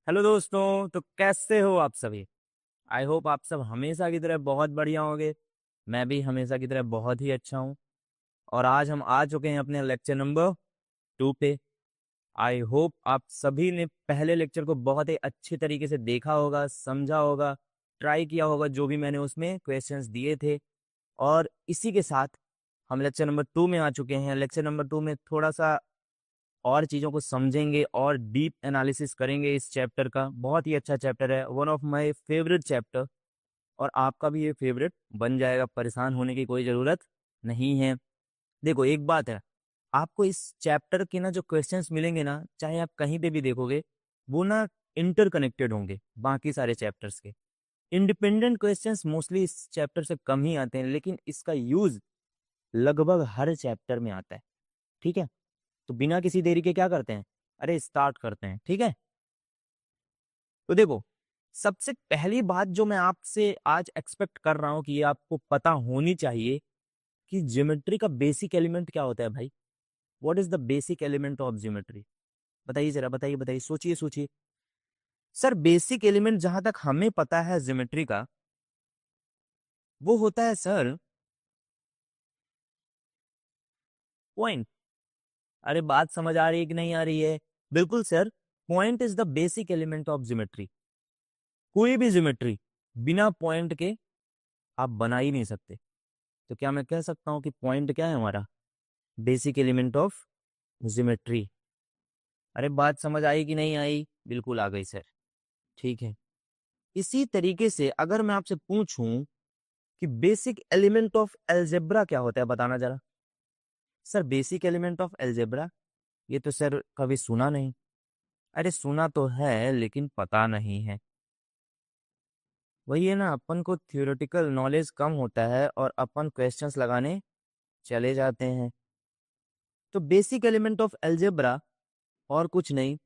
Hello दोस्तों, तो कैसे हो आप सभी। आई होप आप सब हमेशा की तरह बहुत बढ़िया होंगे। मैं भी हमेशा की तरह बहुत ही अच्छा हूँ। और आज हम आ चुके हैं अपने लेक्चर नंबर 2 पे। आई होप आप सभी ने पहले लेक्चर को बहुत ही अच्छी तरीके से देखा होगा, समझा होगा, ट्राई किया होगा जो भी मैंने उसमें क्वेश्चंस दिए थे। और इसी के साथ हम लेक्चर नंबर 2 में आ चुके हैं। लेक्चर नंबर 2 में थोड़ा सा और चीज़ों को समझेंगे और डीप एनालिसिस करेंगे इस चैप्टर का। बहुत ही अच्छा चैप्टर है, one of my favourite chapter. और आपका भी ये फेवरेट बन जाएगा, परेशान होने की कोई ज़रूरत नहीं है। देखो एक बात है, आपको इस चैप्टर के ना जो क्वेश्चंस मिलेंगे ना, चाहे आप कहीं पे भी देखोगे, वो ना इंटरकनेक्टेड होंगे बाकी सारे चैप्टर्स के। इंडिपेंडेंट क्वेश्चंस मोस्टली इस चैप्टर से कम ही आते हैं, लेकिन इसका यूज लगभग हर चैप्टर में आता है। ठीक है, तो बिना किसी देरी के क्या करते हैं, अरे स्टार्ट करते हैं। ठीक है, तो देखो सबसे पहली बात जो मैं आपसे आज एक्सपेक्ट कर रहा हूं कि ये आपको पता होनी चाहिए कि ज्योमेट्री का बेसिक एलिमेंट क्या होता है भाई। What is the basic element of geometry? बताइए जरा, बताइए बताइए, सोचिए सोचिए। सर बेसिक एलिमेंट जहां तक हमें पता है ज्योमेट्री का, वो होता है सर पॉइंट। अरे बात समझ आ रही है कि नहीं आ रही है? बिल्कुल sir, point is the basic element of geometry. कोई भी ज्योमेट्री बिना पॉइंट के आप बना ही नहीं सकते। तो क्या मैं कह सकता हूं कि पॉइंट क्या है हमारा बेसिक एलिमेंट ऑफ ज्योमेट्री? अरे बात समझ आई कि नहीं आई? बिल्कुल आ गई सर। ठीक है, इसी तरीके से अगर मैं आपसे पूछूं कि बेसिक एलिमेंट ऑफ अलजेब्रा क्या होता है, बताना जरा। Sir basic element of algebra, ये तो सर कभी सुना नहीं। अरे सुना तो है लेकिन पता नहीं है। वही है ना, अपन को थियोरेटिकल नॉलेज कम होता है और अपन क्वेश्चंस लगाने चले जाते हैं। तो बेसिक एलिमेंट ऑफ अलजेब्रा और कुछ नहीं,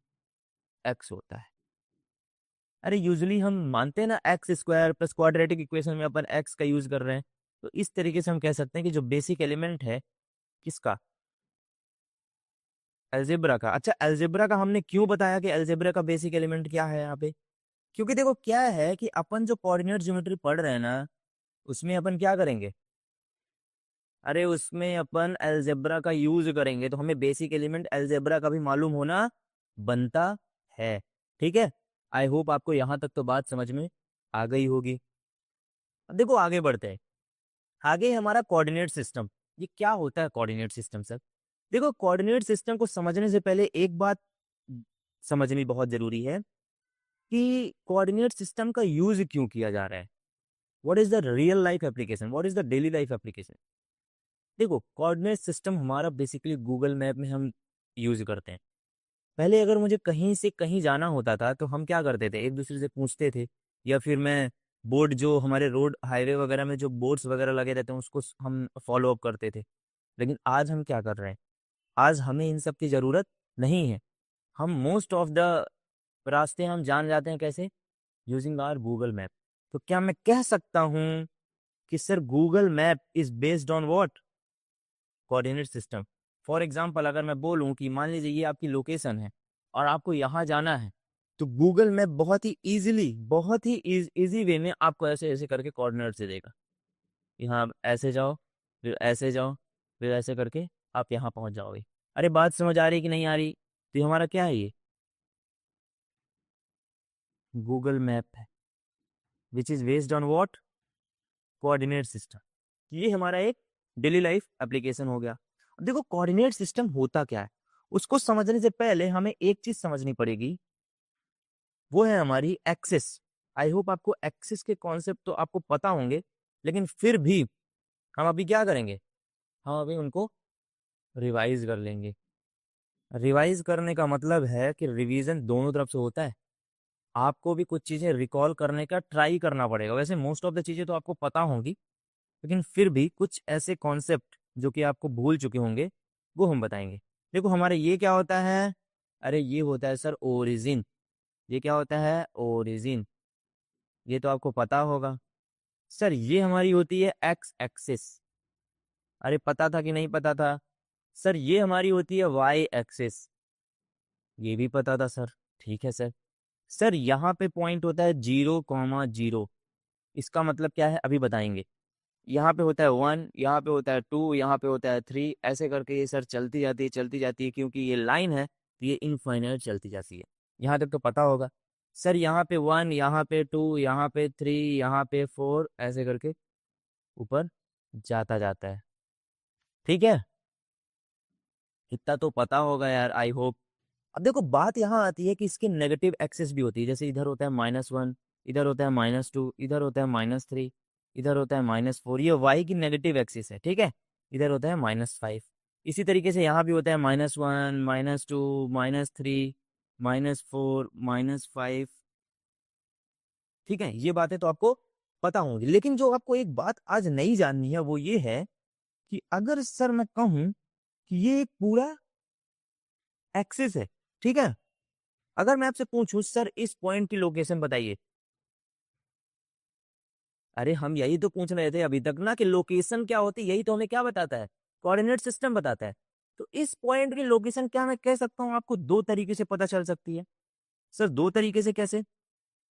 एक्स होता है। अरे यूजुअली हम मानते हैं ना, x square plus quadratic equation में अपन एक्स का यूज कर रहे हैं। तो इस तरीके से हम कह सकते हैं कि जो बेसिक एलिमेंट है किसका, अलजेब्रा का। अच्छा अलजेब्रा का हमने क्यों बताया कि अलजेब्रा का बेसिक एलिमेंट क्या है यहाँ पे? क्योंकि देखो क्या है कि अपन जो कोऑर्डिनेट ज्योमेट्री पढ़ रहे हैं ना, उसमें अपन क्या करेंगे, अरे उसमें अपन अलजेब्रा का यूज करेंगे, तो हमें बेसिक एलिमेंट अलजेब्रा का भी मालूम होना बनता है। ठीक है, आई होप आपको यहाँ तक तो बात समझ में आ गई होगी। अब देखो आगे बढ़ते हैं। आगे हमारा कोऑर्डिनेट सिस्टम। ये क्या होता है कोऑर्डिनेट सिस्टम सर? देखो कोऑर्डिनेट सिस्टम को समझने से पहले एक बात समझनी बहुत जरूरी है कि कोऑर्डिनेट सिस्टम का यूज क्यों किया जा रहा है। What is the real life application, what is the daily life application? देखो कोऑर्डिनेट सिस्टम हमारा बेसिकली गूगल मैप में हम यूज करते हैं। पहले अगर मुझे कहीं से कहीं जाना होता था तो हम क्या करते थे, एक दूसरे से पूछते थे, या फिर मैं बोर्ड जो हमारे रोड हाईवे वगैरह में जो बोर्ड्स वगैरह लगे रहते हैं उसको हम फॉलो अप करते थे। लेकिन आज हम क्या कर रहे हैं, आज हमें इन सब की जरूरत नहीं है। हम मोस्ट ऑफ द रास्ते हम जान जाते हैं कैसे, यूजिंग आवर गूगल मैप। तो क्या मैं कह सकता हूं कि sir Google map is based on what, coordinate system. For example अगर मैं बोलूं कि मान लीजिए ये आपकी लोकेशन है और आपको यहाँ जाना है, तो गूगल मैप बहुत ही इजीली, बहुत ही इजी वे में आपको ऐसे ऐसे करके कोऑर्डिनेट से देगा। यहाँ आप ऐसे जाओ, फिर ऐसे जाओ, फिर ऐसे करके आप यहाँ पहुंच जाओगे। अरे बात समझ आ रही कि नहीं आ रही? तो ये हमारा क्या है, ये गूगल मैप है, which is based on what, coordinate system. ये हमारा एक डेली लाइफ एप्लीकेशन हो गया। अब देखो कोऑर्डिनेट सिस्टम होता क्या है, उसको समझने से पहले हमें एक चीज समझनी पड़ेगी, वो है हमारी एक्सिस। आई होप आपको एक्सिस के कॉन्सेप्ट तो आपको पता होंगे, लेकिन फिर भी हम अभी क्या करेंगे, हम अभी उनको रिवाइज कर लेंगे। रिवाइज करने का मतलब है कि रिवीजन दोनों तरफ से होता है। आपको भी कुछ चीजें रिकॉल करने का ट्राई करना पड़ेगा। वैसे मोस्ट ऑफ द चीजें तो आपको पता होंगी, लेकिन फिर भी कुछ ऐसे कॉन्सेप्ट जो कि आपको भूल चुके होंगे वो हम बताएंगे। देखो हमारे ये क्या होता है, अरे ये होता है सर ओरिजिन। ये क्या होता है, ओरिजिन। ये तो आपको पता होगा। सर ये हमारी होती है एक्स एक्सिस। अरे पता था कि नहीं पता था? सर ये हमारी होती है वाई एक्सिस। ये भी पता था सर। ठीक है सर। सर यहाँ पे पॉइंट होता है 0,0, इसका मतलब क्या है अभी बताएंगे। यहाँ पे होता है 1, यहाँ पे होता है 2, यहाँ पे होता है 3, ऐसे करके ये सर चलती जाती है, क्योंकि ये लाइन है तो ये इनफाइनाइट चलती जाती है। यहाँ तक तो पता होगा। सर यहाँ पे 1, यहाँ पे 2, यहाँ पे 3, यहाँ पे 4, ऐसे करके ऊपर जाता जाता है। ठीक है, इतना तो पता होगा यार, आई होप। अब देखो बात यहाँ आती है कि इसके नेगेटिव एक्सेस भी होती है, जैसे इधर होता है -1, इधर होता है -2, इधर होता है -3, इधर होता है -4, ये वाई की नेगेटिव एक्सिस है। ठीक है, इधर होता है -5। इसी तरीके से यहाँ भी होता है -1, -2, -3, -4, -5। ठीक है, ये बातें तो आपको पता होंगी, लेकिन जो आपको एक बात आज नई जाननी है वो ये है कि अगर सर मैं कहूँ कि ये एक पूरा एक्सिस है, ठीक है, अगर मैं आपसे पूछूं सर इस पॉइंट की लोकेशन बताइए, अरे हम यही तो पूछ रहे थे अभी तक ना कि लोकेशन क्या होती है, यही तो हमें क्या बताता है, कोऑर्डिनेट सिस्टम बताता है। तो इस पॉइंट की लोकेशन क्या मैं कह सकता हूँ आपको दो तरीके से पता चल सकती है। सर दो तरीके से कैसे?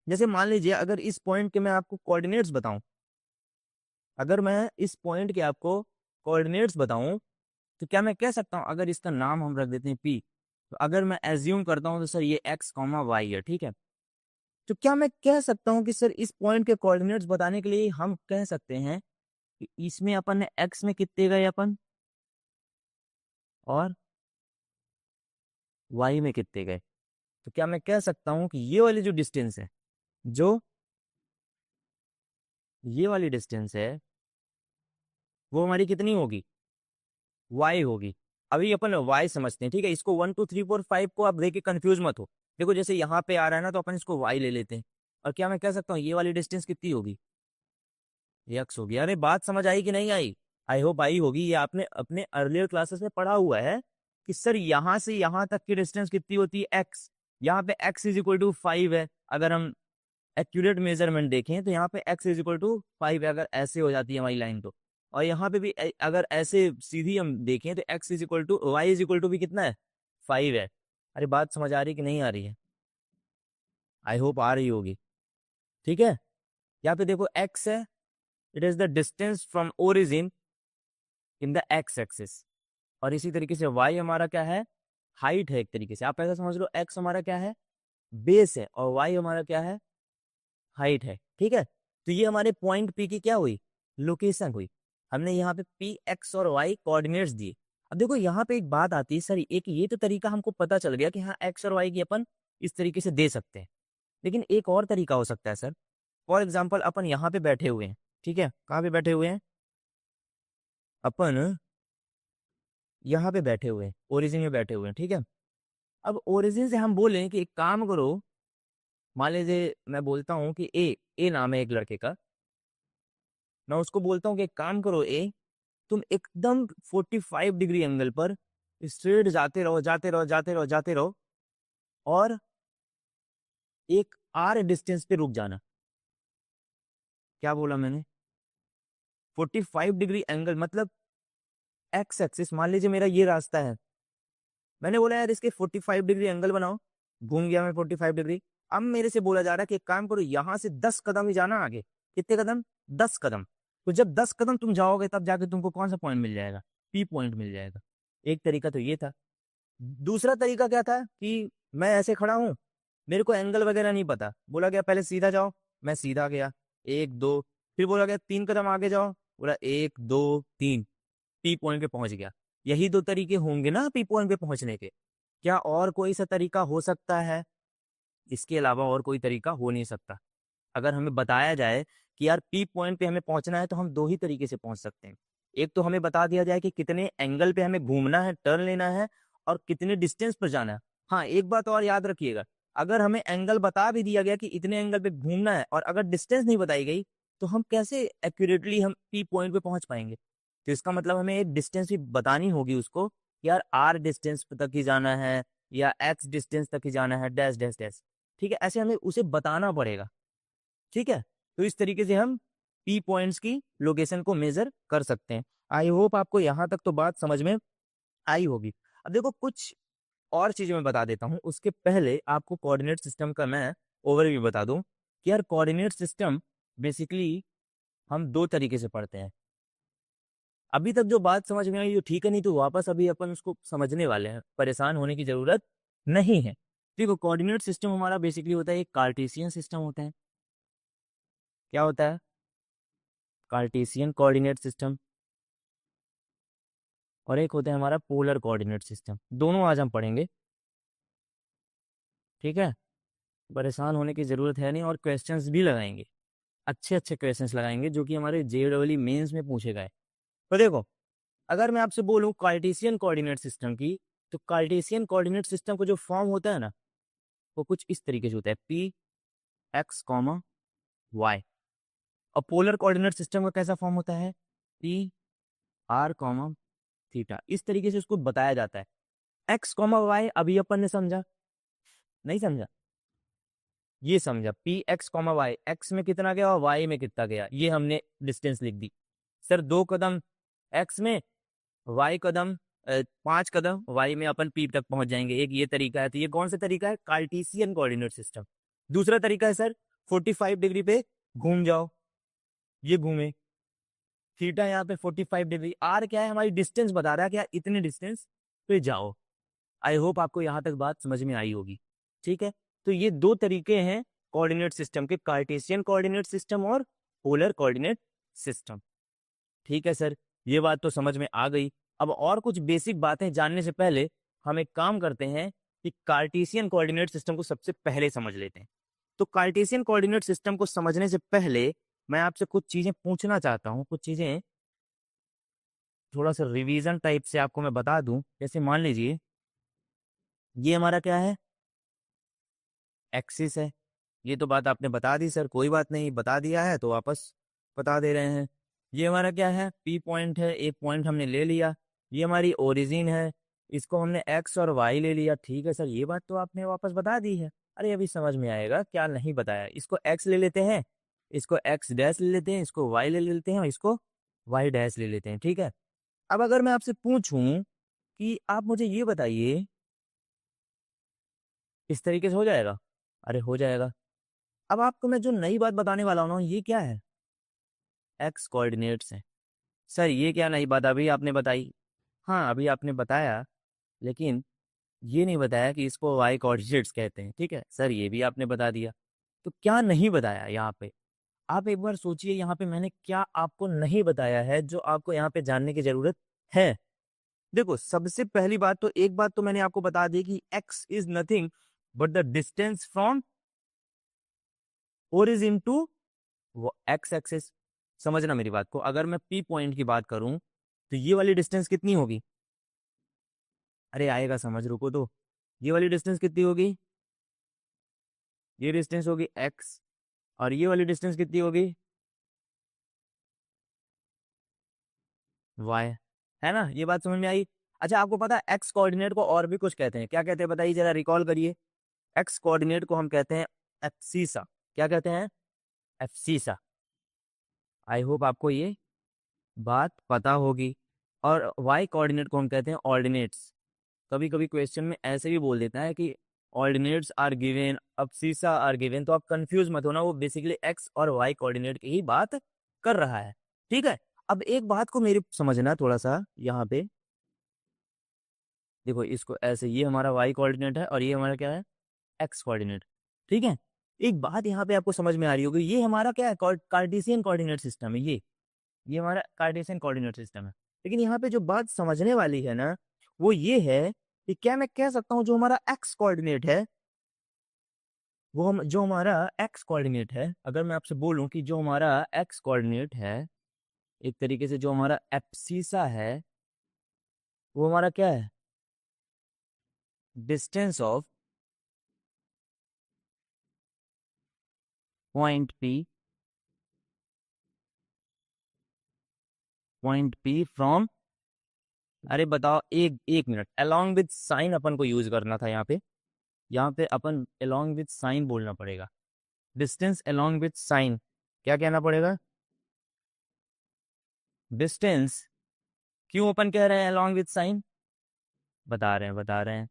जैसे मान लीजिए अगर इस पॉइंट के मैं आपको कोऑर्डिनेट्स बताऊं, अगर मैं इस पॉइंट के आपको कोऑर्डिनेट्स बताऊं, तो क्या मैं कह सकता हूं, अगर इसका नाम हम रख देते हैं पी, तो अगर मैं एज्यूम करता हूं तो सर ये एक्स कॉमा वाई है। ठीक है, तो क्या मैं कह सकता हूं कि सर इस पॉइंट के कोऑर्डिनेट्स बताने के लिए हम कह सकते हैं कि इसमें अपन ने एक्स में कितने गए अपन, और वाई में कितने गए। तो क्या मैं कह सकता हूं कि ये वाली जो डिस्टेंस है, जो ये वाली डिस्टेंस है, वो हमारी कितनी होगी, वाई होगी। अभी अपन वाई समझते हैं, ठीक है, इसको 1 2 3 4 5 को आप देख के कंफ्यूज मत हो। देखो जैसे यहाँ पे आ रहा है ना, तो अपन इसको वाई ले लेते हैं। और क्या मैं कह सकता हूँ ये वाली डिस्टेंस कितनी होगी, ये एक्स होगी। अरे बात समझ आई कि नहीं आई? आई होप आई होगी। ये आपने अपने अर्लियर क्लासेस में पढ़ा हुआ है कि सर यहाँ से यहाँ तक की डिस्टेंस कितनी होती है, एक्स। यहाँ पे एक्स इज इक्वल टू 5 है, अगर हम एक्यूरेट मेजरमेंट देखें तो यहाँ पे एक्स इज इक्वल टू 5 है, अगर ऐसे हो जाती है हमारी लाइन तो। और यहाँ पे भी अगर ऐसे सीधी हम देखें तो x is equal to y is equal to भी कितना है, 5 है। अरे बात समझ आ रही कि नहीं आ रही है? आई होप आ रही होगी। ठीक है, यहाँ पे देखो एक्स है, it is the distance from origin in the x axis. और इसी तरीके से वाई हमारा क्या है, हाइट है। एक तरीके से आप ऐसा समझ लो, एक्स हमारा क्या है, बेस है, और वाई हमारा क्या है, हाइट है। ठीक है, तो ये हमारे पॉइंट पी की क्या हुई, लोकेशन हुई। हमने यहाँ पे पी एक्स और वाई कोऑर्डिनेट्स दिए। अब देखो यहाँ पे एक बात आती है, सर एक ये तो तरीका हमको पता चल गया कि हाँ एक्स और वाई की अपन इस तरीके से दे सकते हैं, लेकिन एक और तरीका हो सकता है सर। फॉर एग्जाम्पल अपन यहाँ पे बैठे हुए हैं, ठीक है, कहाँ पे बैठे हुए हैं अपन, यहाँ पे बैठे हुए हैं, ओरिजिन में बैठे हुए हैं। ठीक है, अब ओरिजिन से हम बोलें कि एक काम करो, मान लीजिए मैं बोलता हूँ कि ए नाम है एक लड़के का, मैं उसको बोलता हूँ कि एक काम करो ए, तुम एकदम 45 डिग्री एंगल पर स्ट्रेट जाते रहो जाते रहो जाते रहो जाते रहो, और एक आर डिस्टेंस पे रुक जाना। क्या बोला मैंने, 45 डिग्री एंगल मतलब एक्स एक्सिस, मान लीजिए मेरा ये रास्ता है, मैंने बोला यार इसके 45 डिग्री एंगल बनाओ, घूम गया मैं 45 डिग्री। अब मेरे से बोला जा रहा है कि एक काम करो, यहां से 10 कदम ही जाना आगे। कितने कदम, 10 कदम। तो जब 10 कदम तुम जाओगे तब जाके तुमको कौन सा पॉइंट मिल जाएगा, पी पॉइंट मिल जाएगा। एक तरीका तो ये था। दूसरा तरीका क्या था कि मैं ऐसे खड़ा हूं, मेरे को एंगल वगैरह नहीं पता, बोला गया पहले सीधा जाओ, मैं सीधा गया, 1 2, फिर बोला गया 3 कदम आगे जाओ, बोला 1 2 3, पी पॉइंट पे पहुंच गया। यही दो तरीके होंगे ना पी पॉइंट पे पहुंचने के, क्या और कोई सा तरीका हो सकता है? इसके अलावा और कोई तरीका हो नहीं सकता। अगर हमें बताया जाए कि यार पी पॉइंट पे हमें पहुंचना है, तो हम दो ही तरीके से पहुंच सकते हैं। एक तो हमें बता दिया जाए कि कितने एंगल पे हमें घूमना है, टर्न लेना है, और कितने डिस्टेंस पर जाना है। हाँ एक बात और याद रखिएगा, अगर हमें एंगल बता भी दिया गया कि इतने एंगल पे घूमना है, और अगर डिस्टेंस नहीं बताई गई, तो हम कैसे एक्यूरेटली हम पी पॉइंट पे पहुंच पाएंगे? तो इसका मतलब हमें एक डिस्टेंस भी बतानी होगी उसको, यार आर डिस्टेंस तक ही जाना है, या एक्स डिस्टेंस तक ही जाना है, डैश डैश डैश। ठीक है, ऐसे हमें उसे बताना पड़ेगा। ठीक है, तो इस तरीके से हम पी पॉइंट्स की लोकेशन को मेजर कर सकते हैं। आई होप आपको यहाँ तक तो बात समझ में आई होगी। अब देखो कुछ और चीजें मैं बता देता हूँ, उसके पहले आपको कोऑर्डिनेट सिस्टम का मैं ओवरव्यू बता दूं कि यार कोऑर्डिनेट सिस्टम बेसिकली हम दो तरीके से पढ़ते हैं। अभी तक जो बात समझ में आई वो ठीक है, नहीं तो वापस अभी अपन उसको समझने वाले हैं, परेशान होने की जरूरत नहीं है। देखो कोऑर्डिनेट सिस्टम हमारा बेसिकली होता है एक कार्टेशियन सिस्टम होता है। क्या होता है? Cartesian coordinate system. और एक होता है हमारा पोलर कोऑर्डिनेट सिस्टम। दोनों आज हम पढ़ेंगे, ठीक है? परेशान होने की जरूरत है नहीं, और क्वेश्चंस भी लगाएंगे, अच्छे अच्छे क्वेश्चंस लगाएंगे जो कि हमारे जेईई मेंस में पूछे गए। तो देखो, अगर मैं आपसे बोलूं कार्टेशियन कोऑर्डिनेट सिस्टम की, तो कार्टेशियन कोऑर्डिनेट सिस्टम का जो फॉर्म होता है ना, वो कुछ इस तरीके से होता है, पी एक्स कॉमा वाई। और पोलर कोऑर्डिनेट सिस्टम का कैसा फॉर्म होता है? P R comma theta. इस तरीके से उसको बताया जाता है। एक्स कॉमा वाई अभी अपन ने समझा, नहीं समझा? ये समझा, P x comma y, x में कितना गया और वाई में कितना गया, ये हमने डिस्टेंस लिख दी। सर 2 कदम एक्स में, वाई कदम 5 कदम वाई में अपन पी तक पहुंच जाएंगे। एक ये तरीका है। तो ये कौन सा तरीका है? Cartesian coordinate system. दूसरा तरीका है सर 45 डिग्री पे घूम जाओ, ये घूमे, थीटा यहाँ पे 45 डिग्री, आर क्या है? हमारी डिस्टेंस बता रहा है कि यार इतने डिस्टेंस पे जाओ। आई होप आपको यहाँ तक बात समझ में आई होगी, ठीक है? तो ये दो तरीके हैं कोऑर्डिनेट सिस्टम के, कार्टेशियन कोऑर्डिनेट सिस्टम और पोलर कोऑर्डिनेट सिस्टम। ठीक है सर, ये बात तो समझ में आ गई। अब और कुछ बेसिक बातें जानने से पहले हम एक काम करते हैं कि कार्टेशियन कोऑर्डिनेट सिस्टम को सबसे पहले समझ लेते हैं। तो कार्टेशियन कोऑर्डिनेट सिस्टम को समझने से पहले मैं आपसे कुछ चीजें पूछना चाहता हूँ, कुछ चीजें थोड़ा सा रिवीजन टाइप से आपको मैं बता दूं। जैसे मान लीजिए ये हमारा क्या है? एक्सिस है। ये तो बात आपने बता दी सर, कोई बात नहीं, बता दिया है तो वापस बता दे रहे हैं। ये हमारा क्या है? पी पॉइंट है, एक पॉइंट हमने ले लिया। ये हमारी ओरिजिन है, इसको हमने एक्स और वाई ले लिया। ठीक है सर, ये बात तो आपने वापस बता दी है। अरे अभी समझ में आएगा क्या नहीं बताया। इसको एक्स ले लेते हैं, इसको एक्स डैश ले लेते हैं, इसको वाई ले लेते हैं और इसको वाई डैश ले लेते हैं। ठीक है, अब अगर मैं आपसे पूछूं कि आप मुझे ये बताइए, इस तरीके से हो जाएगा? अरे हो जाएगा। अब आपको मैं जो नई बात बताने वाला हूँ ना, ये क्या है? एक्स कोऑर्डिनेट्स है। सर ये क्या नई बात अभी आपने बताई? हाँ अभी आपने बताया, लेकिन ये नहीं बताया कि इसको वाई कोऑर्डिनेट्स कहते हैं। ठीक है सर, ये भी आपने बता दिया। तो क्या नहीं बताया यहाँ पे? आप एक बार सोचिए यहाँ पे मैंने क्या आपको नहीं बताया है जो आपको यहाँ पे जानने की जरूरत है। देखो सबसे पहली बात तो, एक बात तो मैंने आपको बता दी कि x is nothing but the distance from origin to x axis. समझना मेरी बात को, अगर मैं पी पॉइंट की बात करूं तो ये वाली डिस्टेंस कितनी होगी? अरे आएगा समझ, रुको तो। ये वाली डिस्टेंस कितनी होगी? ये डिस्टेंस होगी एक्स, और ये वाली डिस्टेंस कितनी होगी? वाई। है ना? ये बात समझ में आई? अच्छा आपको पता है एक्स कोऑर्डिनेट को और भी कुछ कहते हैं, क्या कहते हैं बताइए जरा, रिकॉल करिए। एक्स कोऑर्डिनेट को हम कहते हैं एप्सीसा। क्या कहते हैं? एप्सीसा। आई होप आपको ये बात पता होगी। और वाई कोऑर्डिनेट को हम कहते हैं ऑर्डिनेट्स। कभी कभी क्वेश्चन में ऐसे भी बोल देता है कि ordinates are given, abscissa are given, तो आप कंफ्यूज मत होना, वो बेसिकली एक्स और वाई कोऑर्डिनेट की ही बात कर रहा है। ठीक है, अब एक बात को मेरी समझना थोड़ा सा यहाँ पे। देखो इसको ऐसे, ये हमारा वाई कोऑर्डिनेट है और ये हमारा क्या है? X coordinate. ठीक है, एक बात यहाँ पे आपको समझ में आ रही होगी, ये हमारा क्या है? कार्टेशियन कोऑर्डिनेट सिस्टम है। ये हमारा कार्टेशियन कोऑर्डिनेट सिस्टम है। लेकिन यहाँ पे जो बात समझने वाली है ना, वो ये है कि क्या मैं कह सकता हूँ जो हमारा एक्स कोऑर्डिनेट है, वो हम जो हमारा एक्स कोऑर्डिनेट है, अगर मैं आपसे बोलूं कि जो हमारा एक्स कोऑर्डिनेट है, एक तरीके से जो हमारा एप्सीसा है, वो हमारा क्या है? Distance of point P, point P from, अरे बताओ, एक एक मिनट, अलोंग विद साइन अपन को यूज करना था यहाँ पे। यहाँ पे अपन अलोंग विद साइन बोलना पड़ेगा। डिस्टेंस अलोंग विद साइन, क्या कहना पड़ेगा? डिस्टेंस। क्यों अपन कह रहे हैं अलोंग विद साइन? बता रहे हैं, बता रहे हैं।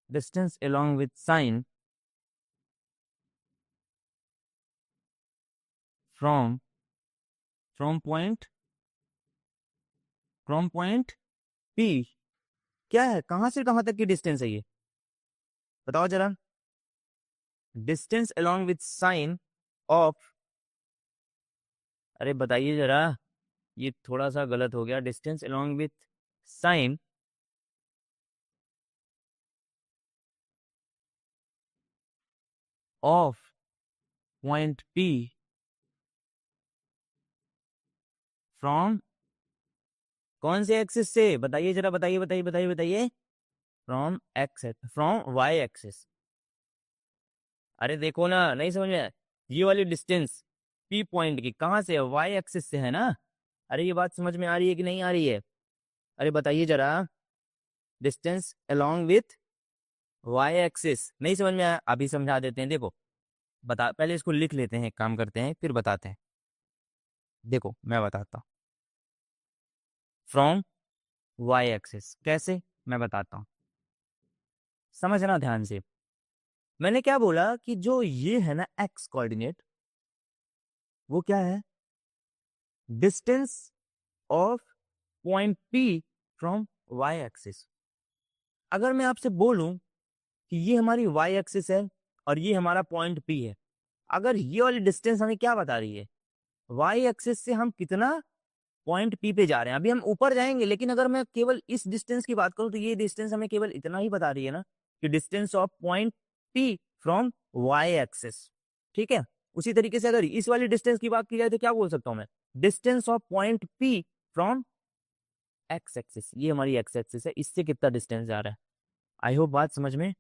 Distance along with sign from from point P, क्या है, कहां से कहां तक की डिस्टेंस है ये, बताओ जरा। Distance along with sign of, अरे बताइए जरा, ये थोड़ा सा गलत हो गया। Distance along with sign of point P from कौन से एक्सिस से, बताइए जरा, बताइए बताइए बताइए बताइए। From x, from y axis. अरे देखो ना, नहीं समझ में आया? ये वाली डिस्टेंस पी पॉइंट की कहाँ से है, वाई एक्सिस से है ना। अरे ये बात समझ में आ रही है कि नहीं आ रही है? अरे बताइए जरा। Distance along with y axis, नहीं समझ में आया? अभी समझा देते हैं, देखो। बता, पहले इसको लिख लेते हैं, एक काम करते हैं फिर बताते हैं। देखो मैं बताता हूँ। फ्रॉम वाई एक्सिस कैसे, मैं बताता हूँ, समझना ध्यान से। मैंने क्या बोला कि जो ये है ना एक्स कोऑर्डिनेट, वो क्या है, distance of point P from y axis. अगर मैं आपसे बोलूं कि ये हमारी वाई एक्सिस है और ये हमारा पॉइंट पी है, अगर ये वाली डिस्टेंस हमें क्या बता रही है, वाई एक्सिस से हम कितना पॉइंट पी पे जा रहे हैं। अभी हम ऊपर जाएंगे, लेकिन अगर मैं केवल इस डिस्टेंस की बात करूं तो ये डिस्टेंस हमें केवल इतना ही बता रही है ना, कि distance of point P from y axis. ठीक है। उसी तरीके से अगर इस वाली डिस्टेंस की बात की जाए तो क्या बोल सकता हूं मैं, distance of point P from x axis. ये हमारी एक्स एक्सिस है, इससे कितना डिस्टेंस जा रहा है। आई होप बात समझ में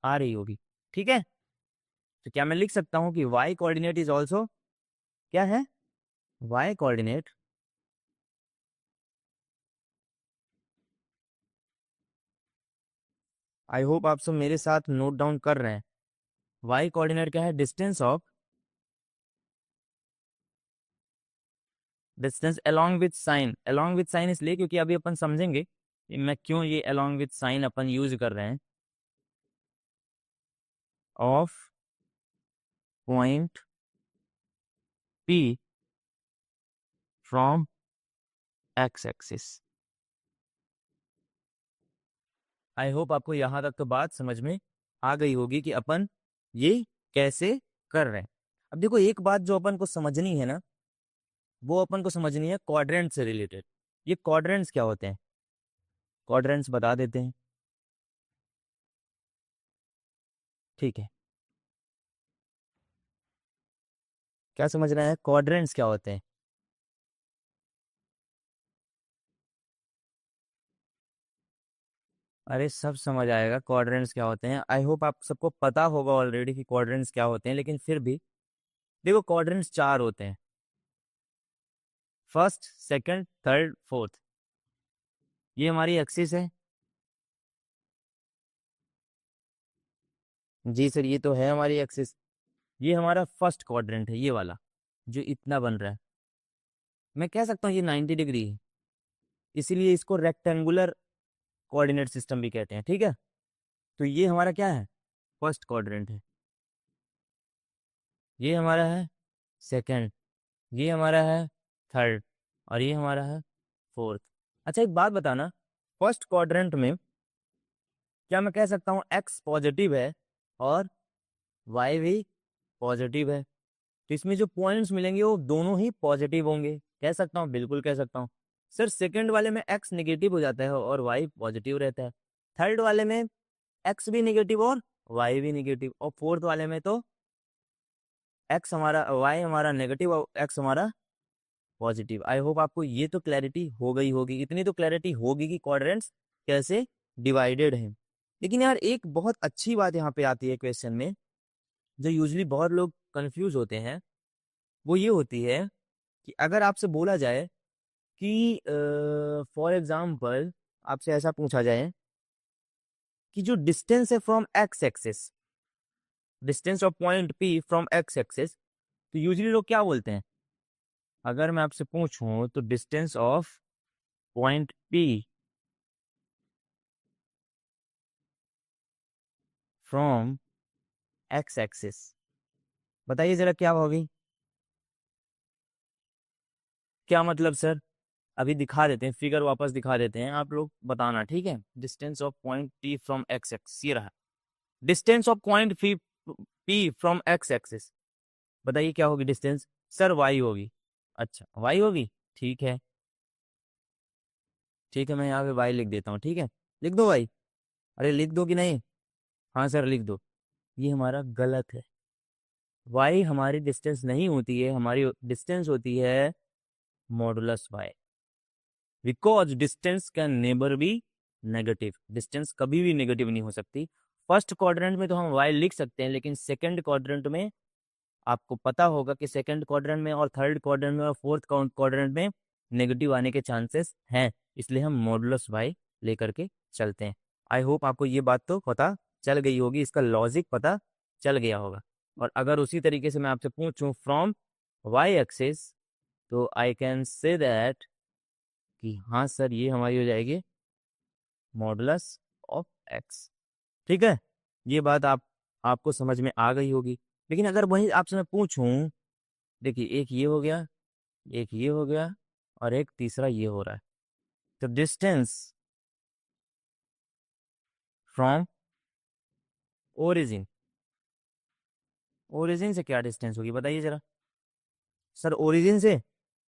आ रही होगी। ठीक है। तो क्या मैं लिख सकता हूं कि वाई कोऑर्डिनेट इज ऑल्सो, क्या है, वाई कोऑर्डिनेट आई होप आप सब मेरे साथ नोट डाउन कर रहे हैं। वाई कोऑर्डिनेट क्या है, distance along with sign. Along with sign इसलिए क्योंकि अभी अपन समझेंगे कि मैं क्यों ये अलोंग विथ साइन अपन यूज कर रहे हैं। Of point P from x axis. I hope आपको यहां तक तो बात समझ में आ गई होगी कि अपन ये कैसे कर रहे हैं। अब देखो, एक बात जो अपन को समझनी है ना, वो अपन को समझनी है क्वाड्रेंट से रिलेटेड। ये क्वाड्रेंट्स क्या होते हैं, क्वाड्रेंट्स बता देते हैं। ठीक है, क्या समझ रहे हैं क्वाड्रेंट्स क्या होते हैं? अरे सब समझ आएगा क्वाड्रेंट्स क्या होते हैं। आई होप आप सबको पता होगा ऑलरेडी कि क्वाड्रेंट्स क्या होते हैं, लेकिन फिर भी देखो, क्वाड्रेंट्स चार होते हैं, फर्स्ट, सेकंड, थर्ड, फोर्थ। ये हमारी एक्सिस है। जी सर, ये तो है हमारी एक्सिस। ये हमारा फर्स्ट क्वाड्रेंट है, ये वाला जो इतना बन रहा है। मैं कह सकता हूँ ये 90 डिग्री है, इसीलिए इसको रेक्टेंगुलर कोऑर्डिनेट सिस्टम भी कहते हैं। ठीक है। तो ये हमारा क्या है, फर्स्ट क्वाड्रेंट है। ये हमारा है सेकंड, ये हमारा है थर्ड, और ये हमारा है फोर्थ। अच्छा एक बात बताना, फर्स्ट क्वाड्रेंट में क्या मैं कह सकता हूँ एक्स पॉजिटिव है और वाई भी पॉजिटिव है, तो इसमें जो पॉइंट्स मिलेंगे वो दोनों ही पॉजिटिव होंगे, कह सकता हूँ, बिल्कुल कह सकता हूँ। सर सेकंड वाले में एक्स नेगेटिव हो जाता है और वाई पॉजिटिव रहता है। थर्ड वाले में एक्स भी नेगेटिव और वाई भी नेगेटिव, और फोर्थ वाले में तो एक्स हमारा, वाई हमारा नेगेटिव और एक्स हमारा पॉजिटिव। आई होप आपको ये तो क्लैरिटी हो गई होगी, इतनी तो क्लैरिटी होगी कि क्वाड्रेंट्स कैसे डिवाइडेड हैं। लेकिन यार एक बहुत अच्छी बात यहाँ पे आती है क्वेश्चन में, जो यूजली बहुत लोग कंफ्यूज होते हैं, वो ये होती है कि अगर आपसे बोला जाए कि फॉर एग्जाम्पल आपसे ऐसा पूछा जाए कि जो डिस्टेंस है from x axis, distance of point P from x axis, तो यूजली लोग क्या बोलते हैं, अगर मैं आपसे पूछूं तो distance of point P from x axis, बताइए जरा क्या होगी। क्या मतलब सर? अभी दिखा देते हैं, फिगर वापस दिखा देते हैं, आप लोग बताना, ठीक है। Distance of point T from x axis, ये रहा distance of point P from x axis. बताइए क्या होगी डिस्टेंस? सर वाई होगी। अच्छा वाई होगी, ठीक है। ठीक है, मैं यहाँ पे वाई लिख देता हूँ, ठीक है। लिख दो वाई। अरे लिख दो कि नहीं? हाँ सर लिख दो। ये हमारा गलत है। वाई हमारी डिस्टेंस नहीं होती है, हमारी डिस्टेंस होती है modulus y. Because distance can never be negative, distance कभी भी नेगेटिव नहीं हो सकती। फर्स्ट क्वाड्रेंट में तो हम वाई लिख सकते हैं, लेकिन सेकंड क्वाड्रेंट में आपको पता होगा कि सेकंड क्वाड्रेंट में और थर्ड क्वाड्रेंट में और फोर्थ क्वाड्रेंट में नेगेटिव आने के चांसेस हैं, इसलिए हम मॉडुलस वाई लेकर के चलते हैं। आई होप आपको ये बात तो पता चल गई होगी, इसका लॉजिक पता चल गया होगा। और अगर उसी तरीके से मैं आपसे पूछूं फ्रॉम वाई एक्सिस, तो आई कैन से दैट कि हाँ सर ये हमारी हो जाएगी मॉडुलस ऑफ एक्स। ठीक है, ये बात आपको समझ में आ गई होगी। लेकिन अगर वही आपसे मैं पूछूं, देखिए एक ये हो गया, एक ये हो गया, और एक तीसरा ये हो रहा है। तो डिस्टेंस फ्रॉम ओरिजिन, ओरिजिन से क्या डिस्टेंस होगी बताइए जरा। सर ओरिजिन से,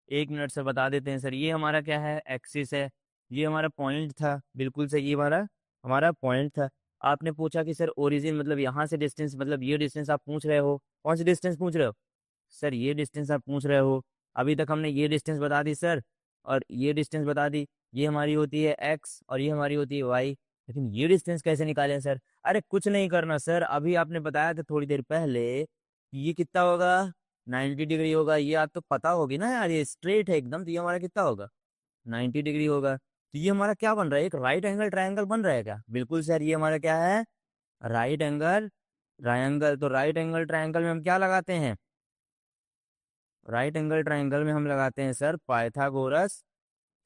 एक मिनट सर बता देते हैं। सर ये हमारा क्या है, एक्सिस है। ये हमारा पॉइंट था, बिल्कुल सही, ये हमारा हमारा पॉइंट था। आपने पूछा कि सर ओरिजिन मतलब यहाँ से डिस्टेंस, मतलब ये डिस्टेंस आप पूछ रहे हो, कौन सी डिस्टेंस पूछ रहे हो? सर ये डिस्टेंस आप पूछ रहे हो। अभी तक हमने ये डिस्टेंस बता दी सर, और ये डिस्टेंस बता दी। ये हमारी होती है एक्स और ये हमारी होती है वाई। लेकिन ये डिस्टेंस कैसे निकालें सर? अरे कुछ नहीं करना सर, अभी आपने बताया था थोड़ी देर पहले कि ये कितना होगा, 90 डिग्री होगा। ये आप तो पता होगी ना यार, ये स्ट्रेट है एकदम, तो ये हमारा कितना होगा, 90 डिग्री होगा। तो ये हमारा क्या बन रहा है, एक राइट एंगल ट्रायंगल बन रहा है क्या? बिल्कुल सर, ये हमारा क्या है, राइट एंगल ट्रायंगल। तो राइट एंगल ट्रायंगल में हम क्या लगाते हैं, राइट एंगल ट्रायंगल में हम लगाते हैं सर पाइथागोरस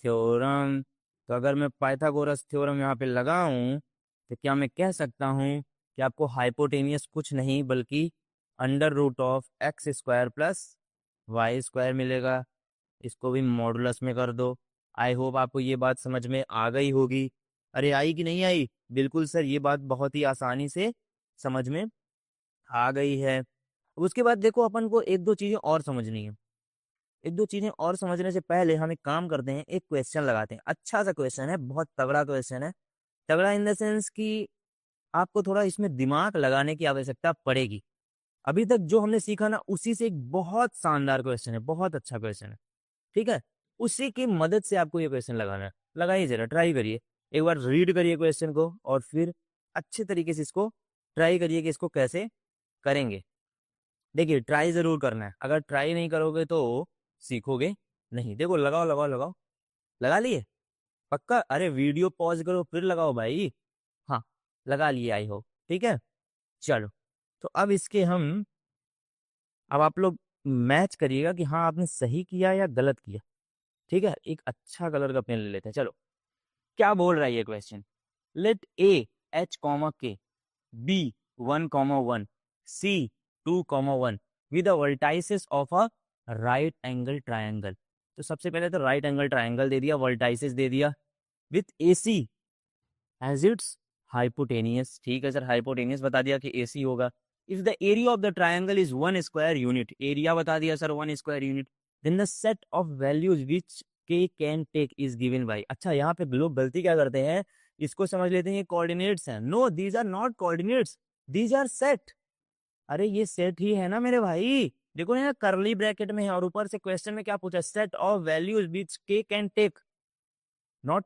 थ्योरम। तो अगर मैं पाइथागोरस थ्योरम यहाँ पे लगाऊं, तो क्या मैं कह सकता हूँ कि आपको हाइपोटेनियस कुछ नहीं बल्कि under root of x square plus y square मिलेगा। इसको भी मॉडुलस में कर दो। आई होप आपको ये बात समझ में आ गई होगी। अरे आई कि नहीं आई? बिल्कुल सर, ये बात बहुत ही आसानी से समझ में आ गई है। उसके बाद देखो अपन को एक दो चीजें और समझनी है। एक दो चीजें और समझने से पहले हम एक काम करते हैं, एक क्वेश्चन लगाते हैं। अच्छा सा क्वेश्चन है, बहुत तगड़ा क्वेश्चन है। तगड़ा इन द सेंस कि आपको थोड़ा इसमें दिमाग लगाने की आवश्यकता पड़ेगी। अभी तक जो हमने सीखा ना, उसी से एक बहुत शानदार क्वेश्चन है, बहुत अच्छा क्वेश्चन है। ठीक है, उसी की मदद से आपको ये क्वेश्चन लगाना है। लगाइए जरा, ट्राई करिए, एक बार रीड करिए क्वेश्चन को, और फिर अच्छे तरीके से इसको ट्राई करिए कि इसको कैसे करेंगे। देखिए ट्राई जरूर करना है, अगर ट्राई नहीं करोगे तो सीखोगे नहीं। देखो लगाओ लगाओ लगाओ, लगा लिए पक्का? अरे वीडियो पॉज करो फिर लगाओ भाई। हाँ, लगा लिए आई हो, ठीक है। चलो, तो अब इसके हम, अब आप लोग मैच करिएगा कि हाँ आपने सही किया या गलत किया। ठीक है, एक अच्छा कलर का पेन ले लेते हैं। चलो, क्या बोल रहा है ये question? Let A H comma K B 1,1 C 2,1 with the vertices of a right angle triangle. तो सबसे पहले तो राइट एंगल ट्रायंगल दे दिया, वर्टाइसिस दे दिया, with A C as its hypotenuse. ठीक है सर, हाइपोटेनियस बता दिया कि ए सी होगा। If the area of the triangle is 1 square unit, area बता दिया sir 1 square unit, then the set of values which के can take is given by. अच्छा, यहाँ पे लोग गलती क्या करते हैं, इसको समझ लेते हैं ये कोऑर्डिनेट्स हैं। No, these are not coordinates, these are set. अरे ये सेट ही है ना मेरे भाई। देखो यहाँ करली ब्रैकेट में है, और ऊपर से क्वेश्चन में क्या पूछा, सेट ऑफ वैल्यूज विच के can take. Not,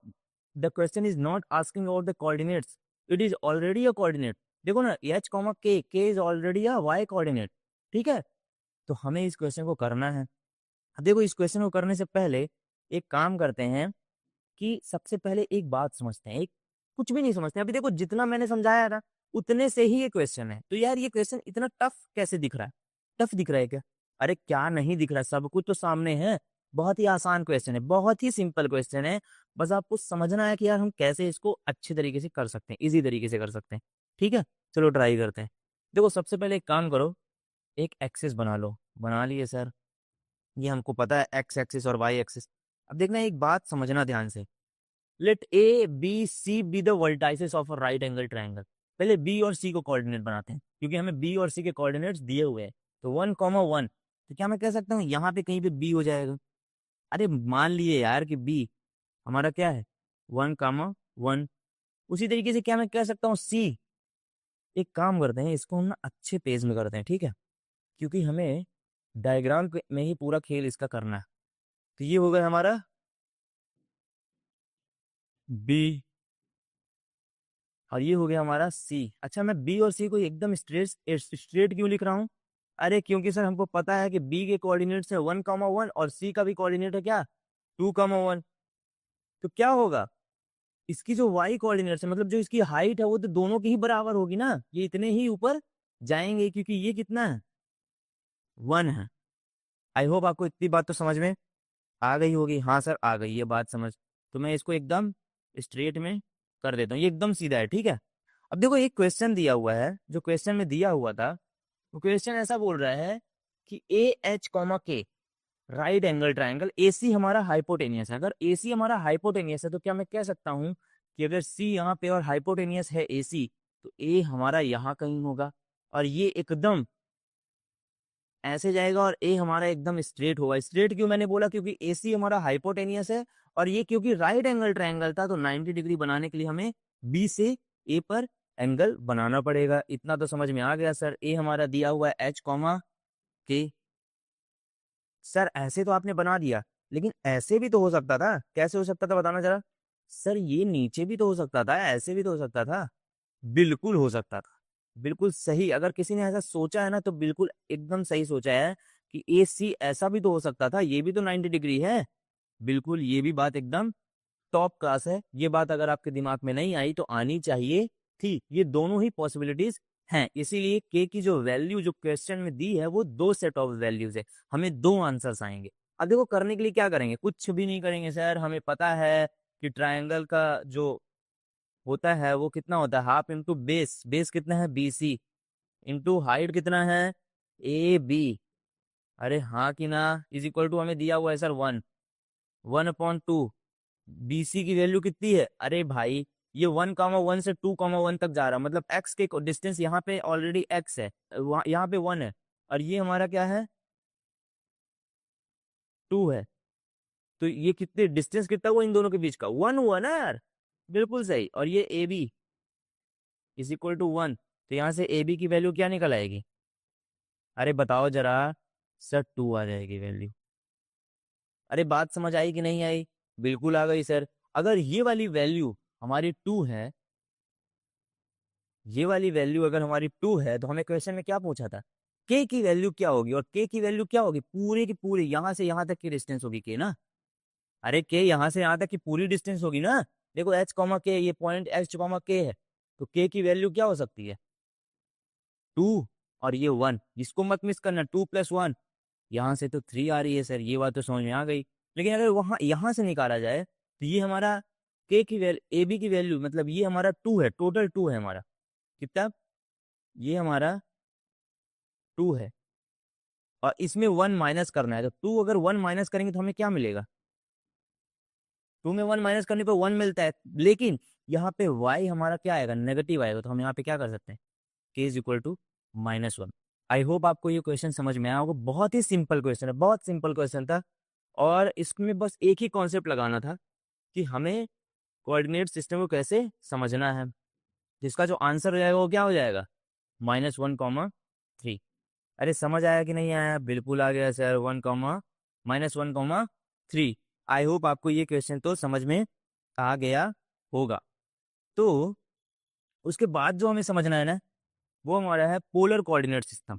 the question is not asking about the coordinates, it is already a coordinate. देखो ना, h comma k is already a y coordinate. ठीक है, तो हमें इस क्वेश्चन को करना है। अब देखो, इस क्वेश्चन को करने से पहले एक काम करते हैं कि सबसे पहले एक बात समझते हैं, एक कुछ भी नहीं समझते हैं। अभी देखो जितना मैंने समझाया ना, उतने से ही ये क्वेश्चन है। तो यार ये क्वेश्चन इतना टफ कैसे दिख रहा है? टफ दिख रहा है क्या? अरे क्या नहीं दिख रहा है, सब कुछ तो सामने है। बहुत ही आसान क्वेश्चन है, बहुत ही सिंपल क्वेश्चन है। बस आपको समझना है कि यार हम कैसे इसको अच्छे तरीके से कर सकते हैं, इजी तरीके से कर सकते हैं। ठीक है, चलो ट्राई करते हैं। देखो सबसे पहले एक काम करो, एक एक्सिस बना लो। बना लिए सर, ये हमको पता है एक्स एक्सिस और वाई एक्सिस। अब देखना एक बात समझना ध्यान से, let A B C be the vertices of a right angle triangle. पहले बी और सी को कोऑर्डिनेट बनाते हैं, क्योंकि हमें बी और सी के कोऑर्डिनेट्स दिए हुए हैं। तो 1,1, तो क्या मैं कह सकता हूँ यहाँ पे कहीं पे बी हो जाएगा। अरे मान लिए यार कि बी हमारा क्या है 1,1। उसी तरीके से क्या मैं कह सकता हूँ सी। एक काम करते हैं, इसको हम ना अच्छे पेज में करते हैं, ठीक है, क्योंकि हमें डायग्राम में ही पूरा खेल इसका करना है। तो ये हो गया हमारा बी और ये हो गया हमारा सी। अच्छा, मैं बी और सी को एकदम स्ट्रेट स्ट्रेट क्यों लिख रहा हूँ? अरे क्योंकि सर हमको पता है कि बी के कोऑर्डिनेट्स है 1,1 और सी का भी कोऑर्डिनेट है क्या 2,1। तो क्या होगा, इसकी जो वाई कोऑर्डिनेट्स है, मतलब जो इसकी हाइट है, वो तो दोनों की ही बराबर होगी ना, ये इतने ही ऊपर जाएंगे, क्योंकि ये कितना है 1 है। आई होप आपको इतनी बात तो समझ में आ गई होगी। हाँ सर आ गई ये बात समझ। तो मैं इसको एकदम स्ट्रेट में कर देता हूँ, ये एकदम सीधा है, ठीक है। अब देखो एक क्वेश्चन दिया हुआ है, जो क्वेश्चन में दिया हुआ था वो क्वेश्चन ऐसा बोल रहा है कि ए एच कॉमा के राइट एंगल ट्राइंगल ए सी हमारा हाइपोटेनियस है। अगर ए सी हमारा हाइपोटेनियस है तो क्या मैं कह सकता हूँ कि अगर सी यहाँ पे और हाइपोटेनियस है ए सी, तो ए हमारा यहाँ कहीं होगा और ये एकदम ऐसे जाएगा और ए हमारा एकदम स्ट्रेट होगा। स्ट्रेट क्यों मैंने बोला, क्योंकि ए सी हमारा हाइपोटेनियस है और ये क्योंकि राइट एंगल ट्राइंगल था, तो 90 डिग्री बनाने के लिए हमें बी से ए पर एंगल बनाना पड़ेगा। इतना तो समझ में आ गया सर। ए हमारा दिया हुआ है एच कॉमा के। सर ऐसे तो आपने बना दिया, लेकिन ऐसे भी तो हो सकता था। कैसे हो सकता था बताना जरा। सर ये नीचे भी तो हो सकता था, ऐसे भी तो हो सकता था। बिल्कुल हो सकता था, बिल्कुल सही। अगर किसी ने ऐसा सोचा है ना तो बिल्कुल एकदम सही सोचा है कि ए सी ऐसा भी तो हो सकता था, ये भी तो 90 डिग्री है। बिल्कुल ये भी बात एकदम टॉप क्लास है। ये बात अगर आपके दिमाग में नहीं आई तो आनी चाहिए थी। ये दोनों ही पॉसिबिलिटीज हैं, इसीलिए के की जो वैल्यू जो क्वेश्चन में दी है वो दो सेट ऑफ वैल्यूज है, हमें दो आंसर्स आएंगे। अब देखो करने के लिए क्या करेंगे, कुछ भी नहीं करेंगे सर। हमें पता है कि ट्रायंगल का जो होता है वो कितना होता है, हाफ इंटू बेस। बेस कितना है बी सी, इंटू हाइट कितना है ए बी। अरे हाँ कि ना, इज इक्वल टू हमें दिया हुआ है सर 1/2। बीसी की वैल्यू कितनी है, अरे भाई ये 1,1 से 2,1 तक जा रहा है, मतलब एक्स के डिस्टेंस यहाँ पे ऑलरेडी एक्स है, यहाँ पे 1 है और ये हमारा क्या है 2 है। तो ये कितने डिस्टेंस कितना हुआ इन दोनों के बीच का, 1 हुआ ना यार। बिल्कुल सही। और ये A B is equal to 1, तो यहाँ से ए बी की वैल्यू क्या निकल आएगी, अरे बताओ जरा। सर 2 आ जाएगी वैल्यू। अरे बात समझ आई कि नहीं आई? बिल्कुल आ गई सर। अगर ये वाली वैल्यू हमारी 2 है, ये वाली वैल्यू अगर हमारी 2 है, तो हमें क्वेश्चन में क्या पूछा था के की वैल्यू क्या होगी, और के की वैल्यू क्या होगी पूरे की पूरी यहाँ से यहाँ तक की डिस्टेंस होगी के ना। अरे के यहाँ से यहाँ तक की पूरी डिस्टेंस होगी ना। देखो एच कॉमा के, ये पॉइंट एच कॉमा के है, तो के की वैल्यू क्या हो सकती है 2 और ये 1। जिसको मत मिस करना, 2+1। यहाँ से तो 3 आ रही है सर, ये बात तो समझ में आ गई। लेकिन अगर वहां यहाँ से निकाला जाए तो ये हमारा के की वैल्यू ए बी की वैल्यू, मतलब ये हमारा 2 है, टोटल 2 है हमारा। कितना, ये हमारा 2 है और इसमें 1 माइनस करना है। तो 2 अगर 1 माइनस करेंगे तो हमें क्या मिलेगा, 2 में 1 माइनस करने पे 1 मिलता है। लेकिन यहाँ पे y हमारा क्या आएगा, नेगेटिव आएगा। तो हम यहाँ पे क्या कर सकते हैं, k is equal to -1। I hope आपको ये क्वेश्चन समझ में आया होगा। बहुत ही सिंपल क्वेश्चन है, बहुत सिंपल क्वेश्चन था। और इसमें बस एक ही कॉन्सेप्ट लगाना था कि हमें कोऑर्डिनेट सिस्टम को कैसे समझना है। जिसका जो आंसर हो जाएगा वो क्या हो जाएगा, -1,3। अरे समझ आया कि नहीं आया? बिल्कुल आ गया सर, -1,3। आई होप आपको ये क्वेश्चन तो समझ में आ गया होगा। तो उसके बाद जो हमें समझना है ना, वो हमारा है पोलर कोऑर्डिनेट सिस्टम।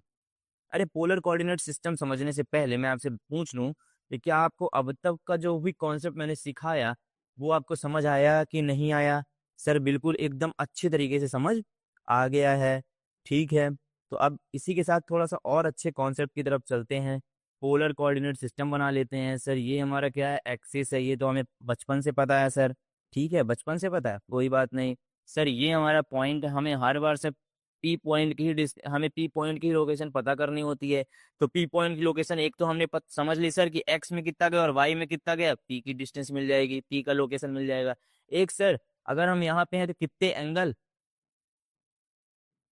अरे पोलर कोऑर्डिनेट सिस्टम समझने से पहले मैं आपसे पूछ लूं कि क्या आपको अब तक का जो भी कॉन्सेप्ट मैंने सिखाया वो आपको समझ आया कि नहीं आया? सर बिल्कुल एकदम अच्छे तरीके से समझ आ गया है। ठीक है, तो अब इसी के साथ थोड़ा सा और अच्छे कॉन्सेप्ट की तरफ चलते हैं। पोलर कोऑर्डिनेट सिस्टम बना लेते हैं। सर ये हमारा क्या है, एक्सिस है, ये तो हमें बचपन से पता है सर। ठीक है, बचपन से पता है, कोई बात नहीं। सर ये हमारा पॉइंट, हमें हर बार से हमें पी पॉइंट की लोकेशन पता करनी होती है। तो पी पॉइंट की लोकेशन एक तो हमने समझ ली सर कि एक्स में कितना गया और वाई में कितना गया, पी की डिस्टेंस मिल जाएगी, पी का लोकेशन मिल जाएगा। एक सर, अगर हम यहाँ पे हैं तो कितने एंगल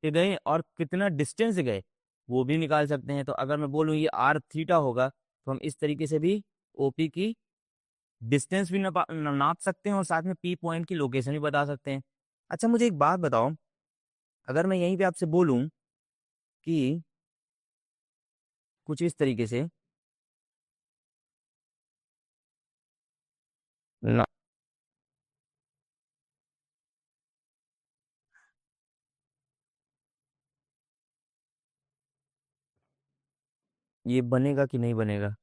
के गए और कितना डिस्टेंस गए वो भी निकाल सकते हैं। तो अगर मैं बोलूँ ये आर थीटा होगा तो हम इस तरीके से भी ओपी की डिस्टेंस भी नाप सकते हैं और साथ में पी पॉइंट की लोकेशन भी बता सकते हैं। अच्छा मुझे एक बात बताओ, अगर मैं यहीं पे आपसे बोलूं कि कुछ इस तरीके से ना, ये बनेगा कि नहीं बनेगा?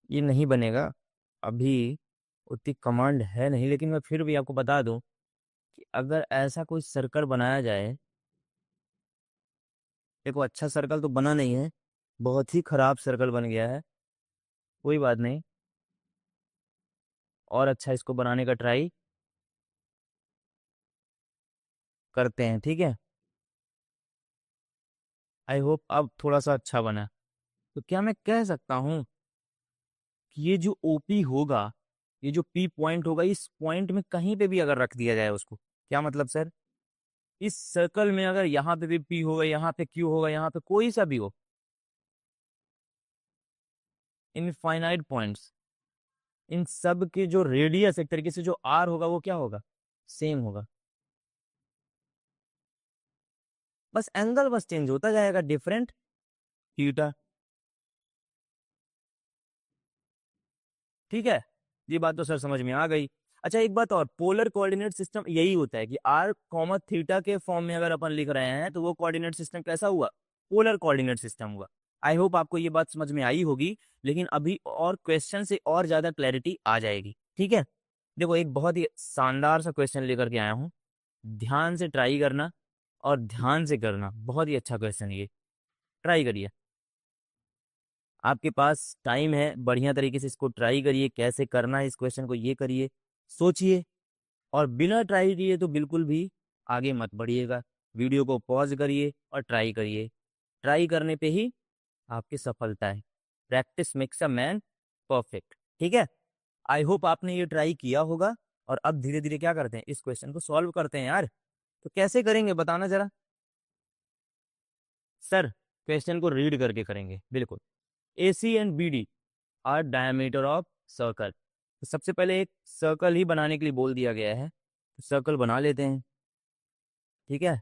ये नहीं बनेगा। अभी उतनी कमांड है नहीं, लेकिन मैं फिर भी आपको बता दूं कि अगर ऐसा कोई सर्कल बनाया जाए, देखो अच्छा सर्कल तो बना नहीं है, बहुत ही खराब सर्कल बन गया है, कोई बात नहीं, और अच्छा इसको बनाने का ट्राई करते हैं, ठीक है। आई होप अब थोड़ा सा अच्छा बना। तो क्या मैं कह सकता हूँ कि ये जो ओपी होगा, ये जो पी पॉइंट होगा, इस पॉइंट में कहीं पे भी अगर रख दिया जाए उसको, क्या मतलब सर, इस सर्कल में अगर यहाँ पे भी पी होगा, यहाँ पे क्यू होगा, यहाँ पे कोई सा भी हो, इनफाइनाइट पॉइंट्स, इन सब के जो रेडियस एक तरीके से जो आर होगा वो क्या होगा, सेम होगा। बस एंगल बस चेंज होता जाएगा, डिफरेंट थीटा, ठीक है। ये बात तो सर समझ में आ गई। अच्छा एक बात और, पोलर कोऑर्डिनेट सिस्टम यही होता है कि आर कॉमा थीटा के फॉर्म में अगर अपन लिख रहे हैं तो वो कोऑर्डिनेट सिस्टम कैसा हुआ, पोलर कोऑर्डिनेट सिस्टम हुआ। आई होप आपको ये बात समझ में आई होगी, लेकिन अभी और क्वेश्चन से और ज्यादा क्लैरिटी आ जाएगी, ठीक है। देखो एक बहुत ही शानदार सा क्वेश्चन लेकर के आया हूँ, ध्यान से ट्राई करना और ध्यान से करना, बहुत ही अच्छा क्वेश्चन ये, ट्राई करिए। आपके पास टाइम है, बढ़िया तरीके से इसको ट्राई करिए, कैसे करना है इस क्वेश्चन को ये करिए, सोचिए। और बिना ट्राई किए तो बिल्कुल भी आगे मत बढ़िएगा, वीडियो को पॉज करिए और ट्राई करिए। ट्राई करने पे ही आपकी सफलता है। Practice makes a man perfect, ठीक है। आई होप आपने ये ट्राई किया होगा। और अब धीरे धीरे क्या करते हैं, इस क्वेश्चन को सॉल्व करते हैं यार। तो कैसे करेंगे बताना जरा सर। क्वेश्चन को रीड करके करेंगे, बिल्कुल। A C and B D are diameter of circle. तो सबसे पहले एक सर्कल ही बनाने के लिए बोल दिया गया है, तो सर्कल बना लेते हैं, ठीक है।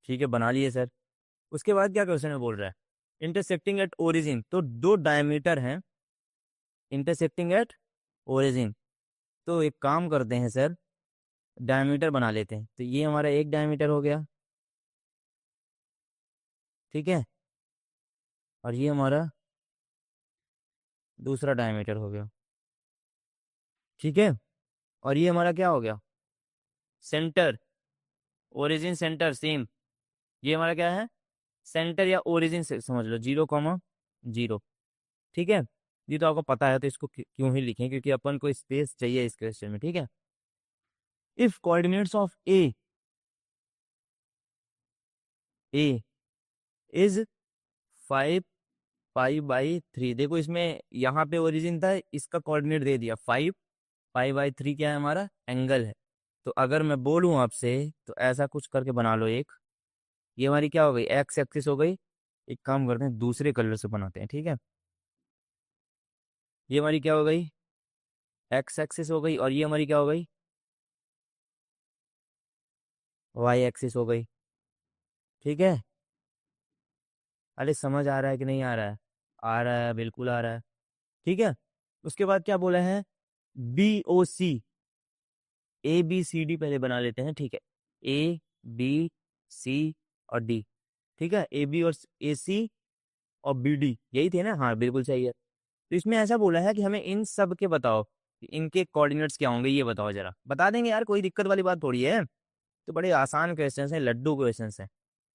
ठीक है बना लिए सर। उसके बाद क्या क्वेश्चन में बोल रहा है, इंटरसेक्टिंग एट ओरिजिन, तो दो डायमीटर हैं इंटरसेक्टिंग एट ओरिजिन। तो एक काम करते हैं सर, डायमीटर बना लेते हैं। तो ये हमारा एक डायमीटर हो गया, ठीक है, और ये हमारा दूसरा डायमीटर हो गया, ठीक है। और ये हमारा क्या हो गया, सेंटर, ओरिजिन सेंटर सेम। ये हमारा क्या है, सेंटर या ओरिजिन से समझ लो, 0,0, ठीक है। ये तो आपको पता है, तो इसको क्यों ही लिखें, क्योंकि अपन को स्पेस चाहिए इस क्वेश्चन में, ठीक है। If coordinates of A is 5 पाई/3, देखो इसमें यहाँ पे ओरिजिन था, इसका कोऑर्डिनेट दे दिया 5 पाई/3, क्या है हमारा एंगल है। तो अगर मैं बोलूँ आपसे तो ऐसा कुछ करके बना लो एक, ये हमारी क्या हो गई, एक्स एक्सिस हो गई। एक काम करते हैं दूसरे कलर से बनाते हैं, ठीक है। ये हमारी क्या हो गई, एक्स एक्सिस हो गई, और ये हमारी क्या हो गई, वाई एक्सिस हो गई, ठीक है। अरे समझ आ रहा है कि नहीं आ रहा है? आ रहा है, बिल्कुल आ रहा है, ठीक है। उसके बाद क्या बोला है, BOC, ABCD पहले बना लेते हैं, ठीक है। A B C और D, ठीक है। AB और AC और BD यही थे ना, हाँ बिल्कुल सही है। तो इसमें ऐसा बोला है कि हमें इन सब के बताओ कि इनके कोऑर्डिनेट्स क्या होंगे, ये बताओ जरा। बता देंगे यार, कोई दिक्कत वाली बात थोड़ी है। तो बड़े आसान क्वेश्चन हैं, लड्डू क्वेश्चन हैं।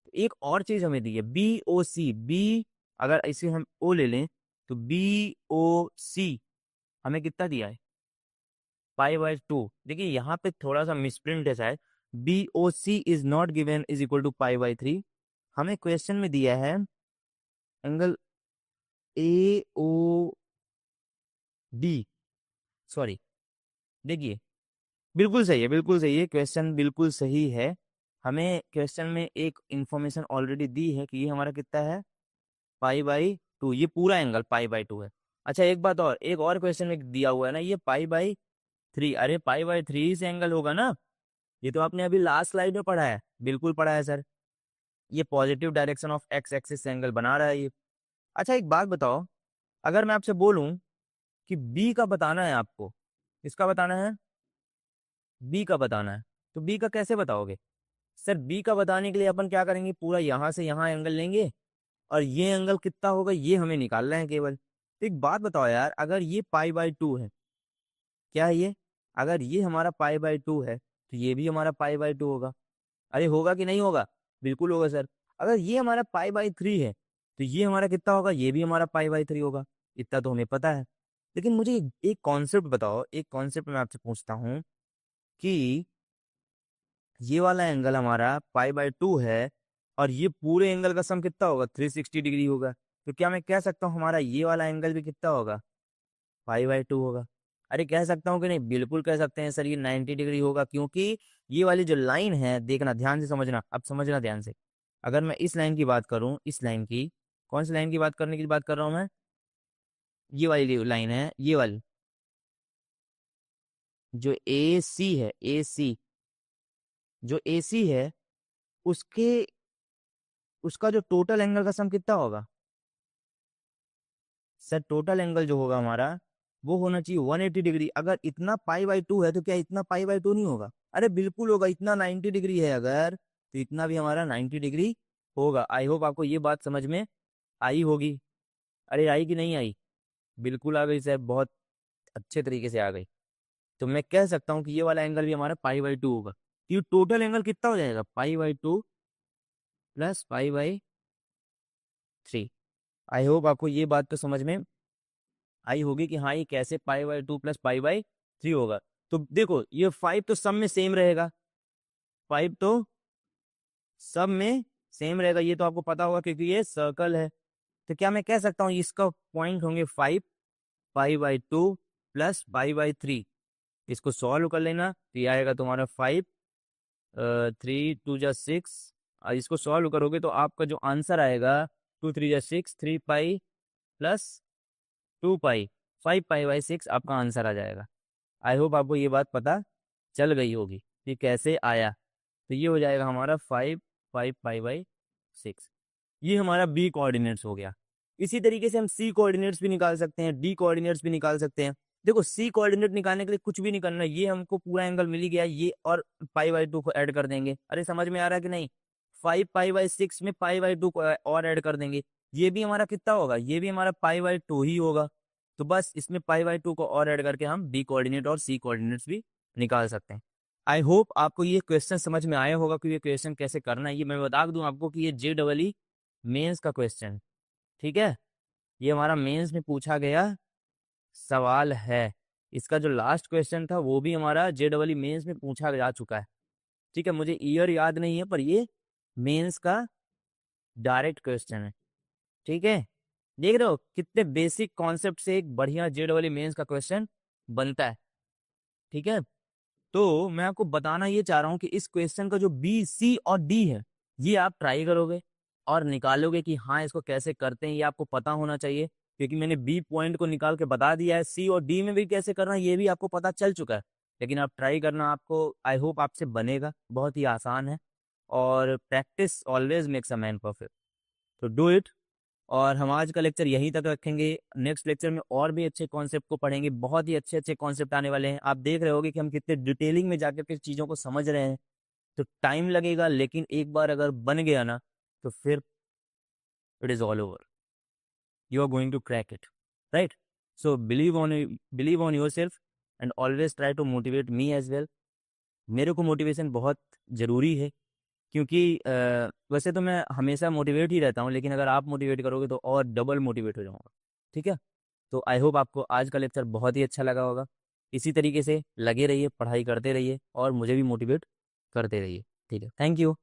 तो एक और चीज हमें दी है, BOC, बी, अगर इसे हम O ले लें तो BOC हमें कितना दिया है, π/2। देखिए यहाँ पे थोड़ा सा मिसप्रिंट है शायद, BOC is not given is equal to π/3। हमें क्वेश्चन में दिया है एंगल AOD, सॉरी, देखिए बिल्कुल सही है, बिल्कुल सही है, क्वेश्चन बिल्कुल सही है। हमें क्वेश्चन में एक इंफॉर्मेशन ऑलरेडी दी है कि ये हमारा कितना है, π/2, ये पूरा एंगल π/2 है। अच्छा एक बात और, एक और क्वेश्चन में दिया हुआ है ना ये π/3, अरे π/3 से एंगल होगा ना, ये तो आपने अभी लास्ट स्लाइड में पढ़ा है, बिल्कुल पढ़ा है सर। ये positive direction of x axis से एंगल बना रहा है ये। अच्छा एक बात बताओ, अगर मैं आपसे बोलूं कि बी का बताना है आपको, किसका बताना है, बी का बताना है, तो बी का कैसे बताओगे? सर बी का बताने के लिए अपन क्या करेंगे, पूरा यहाँ से यहाँ एंगल लेंगे और ये एंगल कितना होगा ये हमें निकालना है केवल। तो एक बात बताओ यार, अगर ये π/2 है, क्या है ये, अगर ये हमारा π/2 है तो ये भी हमारा π/2 होगा। अरे होगा कि नहीं होगा, बिल्कुल होगा सर। अगर ये हमारा π/3 है तो ये हमारा कितना होगा, ये भी हमारा π/3 होगा। इतना तो हमें पता है। लेकिन मुझे एक कॉन्सेप्ट बताओ, एक कॉन्सेप्ट मैं आपसे पूछता हूँ कि ये वाला एंगल हमारा π/2 है और ये पूरे एंगल का सम कितना होगा, 360 डिग्री होगा। तो क्या मैं कह सकता हूँ हमारा ये वाला एंगल भी कितना होगा, π/2 होगा? अरे कह सकता हूँ कि नहीं, बिल्कुल कह सकते हैं सर, ये 90 डिग्री होगा, क्योंकि ये वाली जो लाइन है, देखना ध्यान से समझना, अब समझना ध्यान से। अगर मैं इस लाइन की बात करूँ, इस लाइन की, कौन सी लाइन की बात करने की बात कर रहा हूँ मैं, ये वाली लाइन है, ये वाली जो AC है, AC, जो AC है, उसके उसका जो टोटल एंगल का सम कितना होगा सर, टोटल एंगल जो होगा हमारा वो होना चाहिए 180 डिग्री। अगर इतना π/2 है तो क्या इतना π/2 नहीं होगा? अरे बिल्कुल होगा, इतना 90 डिग्री है अगर, तो इतना भी हमारा 90 डिग्री होगा। आई होप आपको ये बात समझ में आई होगी। अरे आई कि नहीं आई, बिल्कुल आ गई सर, बहुत अच्छे तरीके से आ गई। तो मैं कह सकता हूँ कि ये वाला एंगल भी हमारा π/2 होगा। ये टोटल एंगल कितना हो जाएगा, π/2 प्लस π/3। आई होप आपको ये बात तो समझ में आई होगी कि हाँ ये कैसे π/2 प्लस π/3 होगा। तो देखो ये 5 तो सब में सेम रहेगा, 5 तो सब में सेम रहेगा, ये तो आपको पता होगा क्योंकि ये सर्कल है। तो क्या मैं कह सकता हूँ इसका पॉइंट होंगे 5, π/2 प्लस π/3। इसको सॉल्व कर लेना तो ये आएगा तुम्हारा 5, 3 2 जा 6, और इसको सॉल्व करोगे तो आपका जो आंसर आएगा 2 3 जा 6, 3 π प्लस 2 π, 5 π/6 आपका आंसर आ जाएगा। आई होप आपको ये बात पता चल गई होगी कि कैसे आया। तो ये हो जाएगा हमारा 5 π/6। ये हमारा बी कोऑर्डिनेट्स हो गया। इसी तरीके से हम सी कोऑर्डिनेट्स भी निकाल सकते हैं, डी कोऑर्डिनेट्स भी निकाल सकते हैं। देखो सी कोऑर्डिनेट निकालने के लिए कुछ भी नहीं करना, ये हमको पूरा एंगल मिल ही गया, ये और π/2 को ऐड कर देंगे। अरे समझ में आ रहा है कि नहीं, 5 π/6 में π/2 को और ऐड कर देंगे, ये भी हमारा कितना होगा, ये भी हमारा π/2 ही होगा। तो बस इसमें π/2 को और ऐड करके हम बी कोऑर्डिनेट और सी कोऑर्डिनेट्स भी निकाल सकते हैं। आई होप आपको ये क्वेश्चन समझ में आया होगा कि ये क्वेश्चन कैसे करना है। ये मैं बता दूं आपको कि ये JEE मेंस का क्वेश्चन, ठीक है, ये हमारा मेंस में पूछा गया सवाल है। इसका जो लास्ट क्वेश्चन था वो भी हमारा JEE मेंस में पूछा जा चुका है, ठीक है। मुझे ईयर याद नहीं है पर ये मेंस का डायरेक्ट क्वेश्चन है, ठीक है। देख रहे हो कितने बेसिक कॉन्सेप्ट से एक बढ़िया JEE मेंस का क्वेश्चन बनता है, ठीक है। तो मैं आपको बताना ये चाह रहा हूँ कि इस क्वेश्चन का जो बी सी और डी है ये आप ट्राई करोगे और निकालोगे कि हाँ इसको कैसे करते हैं, ये आपको पता होना चाहिए। क्योंकि मैंने बी पॉइंट को निकाल के बता दिया है, सी और डी में भी कैसे करना है ये भी आपको पता चल चुका है। लेकिन आप ट्राई करना, आपको आई होप आपसे बनेगा, बहुत ही आसान है। और practice always makes a man perfect, तो डू इट। और हम आज का लेक्चर यहीं तक रखेंगे। नेक्स्ट लेक्चर में और भी अच्छे कॉन्सेप्ट को पढ़ेंगे, बहुत ही अच्छे अच्छे कॉन्सेप्ट आने वाले हैं। आप देख रहे होगे कि हम कितने डिटेलिंग में जाकर के चीज़ों को समझ रहे हैं। तो टाइम लगेगा, लेकिन एक बार अगर बन गया ना तो फिर it is all over, you are going to crack it, right. So believe on yourself and always try to motivate me as well. मेरे को मोटिवेशन बहुत ज़रूरी है, क्योंकि वैसे तो मैं हमेशा मोटिवेट ही रहता हूँ, लेकिन अगर आप मोटिवेट करोगे तो और डबल मोटिवेट हो जाऊँगा, ठीक है। तो आई होप आपको आज का लेक्चर बहुत ही अच्छा लगा होगा। इसी तरीके से लगे रहिए, पढ़ाई करते रहिए और मुझे भी मोटिवेट करते रहिए। ठीक है, थैंक यू।